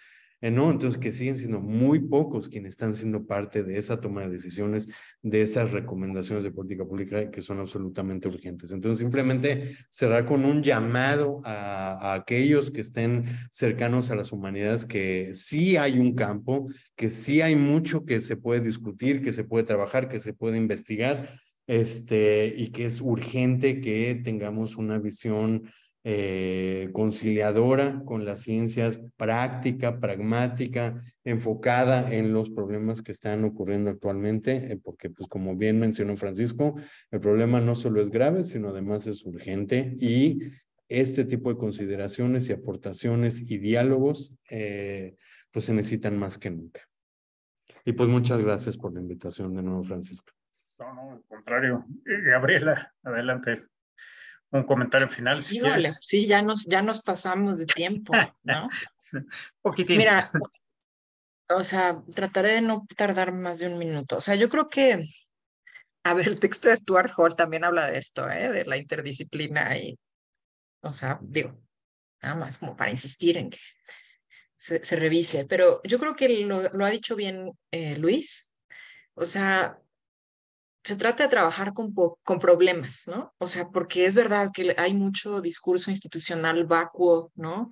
S3: ¿No? Entonces, que siguen siendo muy pocos quienes están siendo parte de esa toma de decisiones, de esas recomendaciones de política pública que son absolutamente urgentes. Entonces, simplemente cerrar con un llamado a aquellos que estén cercanos a las humanidades, que sí hay un campo, que sí hay mucho que se puede discutir, que se puede trabajar, que se puede investigar, y que es urgente que tengamos una visión conciliadora con las ciencias, práctica, pragmática, enfocada en los problemas que están ocurriendo actualmente, porque pues como bien mencionó Francisco, el problema no solo es grave, sino además es urgente, y este tipo de consideraciones y aportaciones y diálogos pues se necesitan más que nunca. Y pues muchas gracias por la invitación de nuevo, Francisco.
S1: No, al contrario. Gabriela, adelante. Un comentario final, si quieres.
S2: Sí, ya nos pasamos de tiempo, ¿no?
S1: Poquitín.
S2: Mira, o sea, trataré de no tardar más de un minuto. O sea, yo creo que, a ver, el texto de Stuart Hall también habla de esto, de la interdisciplina y, o sea, digo, nada más como para insistir en que se revise, pero yo creo que lo ha dicho bien Luis. O sea, se trata de trabajar con problemas, ¿no? O sea, porque es verdad que hay mucho discurso institucional vacuo, ¿no?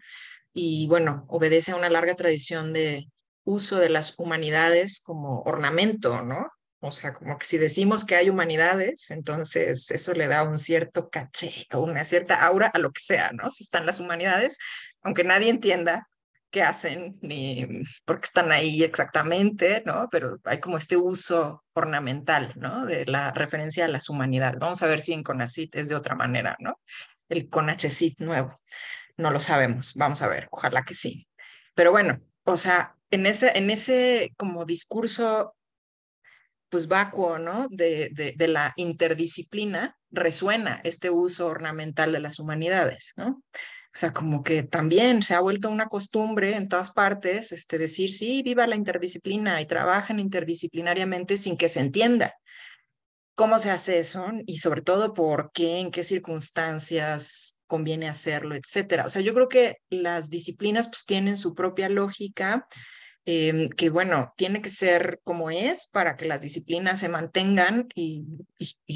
S2: Y bueno, obedece a una larga tradición de uso de las humanidades como ornamento, ¿no? O sea, como que si decimos que hay humanidades, entonces eso le da un cierto caché o una cierta aura a lo que sea, ¿no? Si están las humanidades, aunque nadie entienda qué hacen ni por qué están ahí exactamente, ¿no? Pero hay como este uso ornamental, ¿no? De la referencia a las humanidades. Vamos a ver si en CONACYT es de otra manera, ¿no? El CONACHECYT nuevo. No lo sabemos, vamos a ver, ojalá que sí. Pero bueno, o sea, en ese como discurso pues vacuo, ¿no? De la interdisciplina, resuena este uso ornamental de las humanidades, ¿no? O sea, como que también se ha vuelto una costumbre en todas partes, decir, sí, viva la interdisciplina y trabajen interdisciplinariamente sin que se entienda cómo se hace eso y sobre todo por qué, en qué circunstancias conviene hacerlo, etcétera. O sea, yo creo que las disciplinas pues tienen su propia lógica, que bueno, tiene que ser como es para que las disciplinas se mantengan y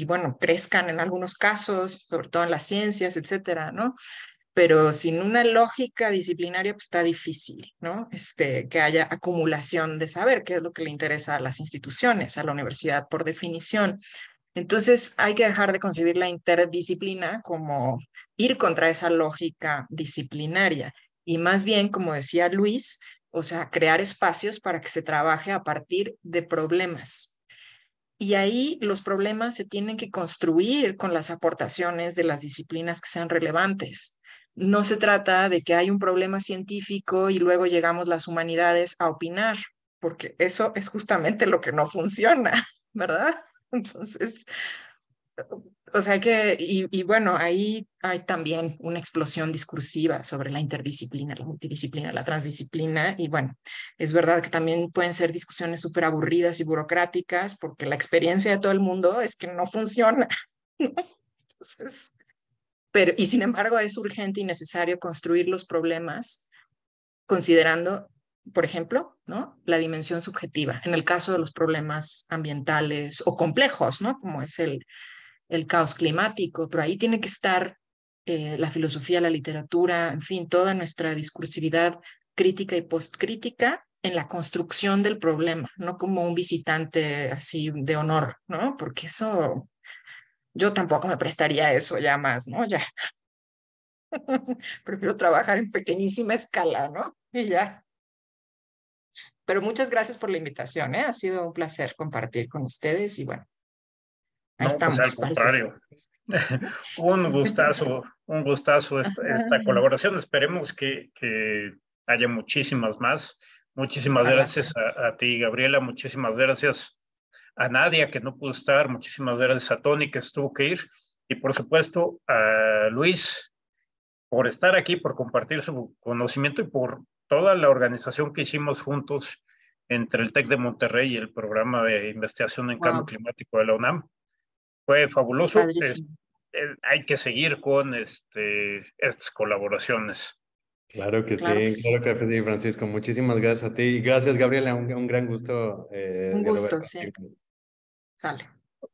S2: bueno, crezcan en algunos casos, sobre todo en las ciencias, etcétera, ¿no? Pero sin una lógica disciplinaria, pues está difícil, ¿no? Que haya acumulación de saber, que es lo que le interesa a las instituciones, a la universidad por definición. Entonces hay que dejar de concebir la interdisciplina como ir contra esa lógica disciplinaria y más bien, como decía Luis, o sea, crear espacios para que se trabaje a partir de problemas. Y ahí los problemas se tienen que construir con las aportaciones de las disciplinas que sean relevantes. No se trata de que hay un problema científico y luego llegamos las humanidades a opinar, porque eso es justamente lo que no funciona, ¿verdad? Entonces, o sea y bueno, ahí hay también una explosión discursiva sobre la interdisciplina, la multidisciplina, la transdisciplina, y bueno, es verdad que también pueden ser discusiones súper aburridas y burocráticas, porque la experiencia de todo el mundo es que no funciona, ¿no? Entonces, pero, y sin embargo es urgente y necesario construir los problemas considerando, por ejemplo, ¿no? La dimensión subjetiva, en el caso de los problemas ambientales o complejos, ¿no? Como es el caos climático, pero ahí tiene que estar la filosofía, la literatura, en fin, toda nuestra discursividad crítica y postcrítica en la construcción del problema, no como un visitante así de honor, ¿no? Porque eso, yo tampoco me prestaría a eso ya más, ¿no? Ya, prefiero trabajar en pequeñísima escala, ¿no? Y ya. Pero muchas gracias por la invitación, ¿eh? Ha sido un placer compartir con ustedes y bueno, ahí
S1: No, pues al
S2: estamos.
S1: contrario. Un gustazo esta colaboración. Esperemos que haya muchísimas más. Muchísimas
S2: Ojalá
S1: gracias
S2: sí.
S1: a ti, Gabriela. Muchísimas gracias a Nadia, que no pudo estar. Muchísimas gracias a Tony, que estuvo que ir. Y por supuesto a Luis, por estar aquí, por compartir su conocimiento y por toda la organización que hicimos juntos entre el TEC de Monterrey y el programa de investigación en cambio
S2: Wow,
S1: climático de la UNAM. Fue fabuloso.
S2: padrísimo.
S1: Hay que seguir con estas colaboraciones.
S2: Claro que sí.
S3: claro que sí, Francisco. Muchísimas gracias a ti. Y gracias, Gabriela. Un gran gusto
S2: Un
S3: dialogar
S2: gusto
S3: contigo.
S2: siempre. Sale.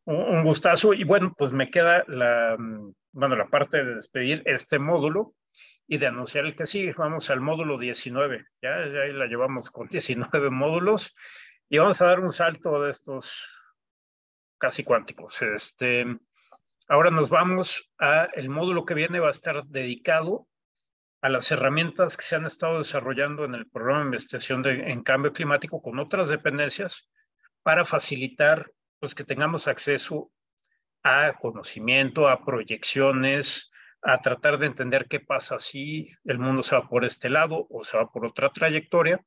S1: Un gustazo. Y bueno, pues me queda la parte de despedir este módulo y de anunciar el que sigue. Vamos al módulo 19. Ya ahí la llevamos con 19 módulos y vamos a dar un salto de estos casi cuánticos. Ahora nos vamos el módulo que viene va a estar dedicado a las herramientas que se han estado desarrollando en el programa de investigación en cambio climático con otras dependencias para facilitar pues, que tengamos acceso a conocimiento, a proyecciones, a tratar de entender qué pasa si el mundo se va por este lado o se va por otra trayectoria.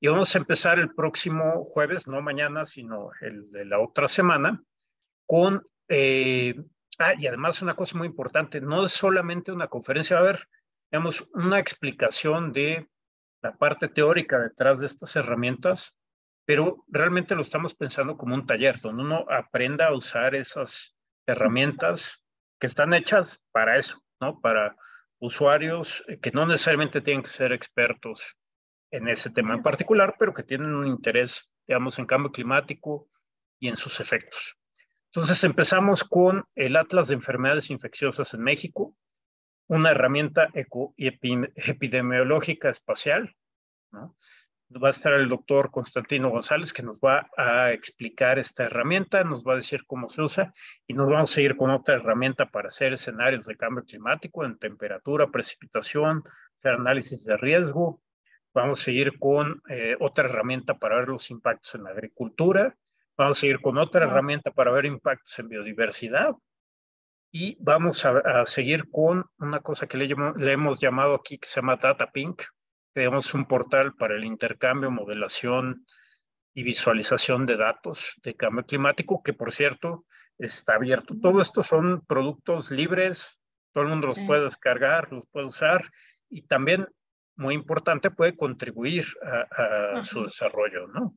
S1: Y vamos a empezar el próximo jueves, no mañana, sino el de la otra semana, con... y además una cosa muy importante, no es solamente una conferencia, va a haber, digamos, una explicación de la parte teórica detrás de estas herramientas, pero realmente lo estamos pensando como un taller, donde uno aprenda a usar esas herramientas que están hechas para eso, ¿no? Para usuarios que no necesariamente tienen que ser expertos en ese tema en particular, pero que tienen un interés, digamos, en cambio climático y en sus efectos. Entonces empezamos con el Atlas de Enfermedades Infecciosas en México, una herramienta epidemiológica espacial, ¿no? Va a estar el doctor Constantino González, que nos va a explicar esta herramienta, nos va a decir cómo se usa y nos vamos a seguir con otra herramienta para hacer escenarios de cambio climático en temperatura, precipitación, hacer análisis de riesgo. Vamos a seguir con otra herramienta para ver los impactos en la agricultura. Vamos a seguir con otra herramienta para ver impactos en biodiversidad. Y vamos a seguir con una cosa que le hemos llamado aquí que se llama DataPink. Tenemos un portal para el intercambio, modelación y visualización de datos de cambio climático, que por cierto está abierto. Todo esto son productos libres, todo el mundo los puede descargar, los puede usar y también, muy importante, puede contribuir a su desarrollo, ¿no?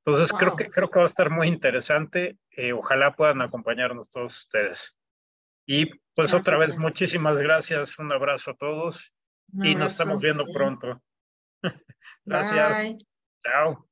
S1: Entonces creo que va a estar muy interesante. Ojalá puedan acompañarnos todos ustedes. Y pues
S2: Claro que
S1: otra
S2: sí.
S1: vez, muchísimas gracias. Un abrazo a todos
S2: Un
S1: y nos estamos
S2: abrazo.
S1: viendo
S2: Sí.
S1: pronto. Gracias.
S2: Bye.
S1: Chao.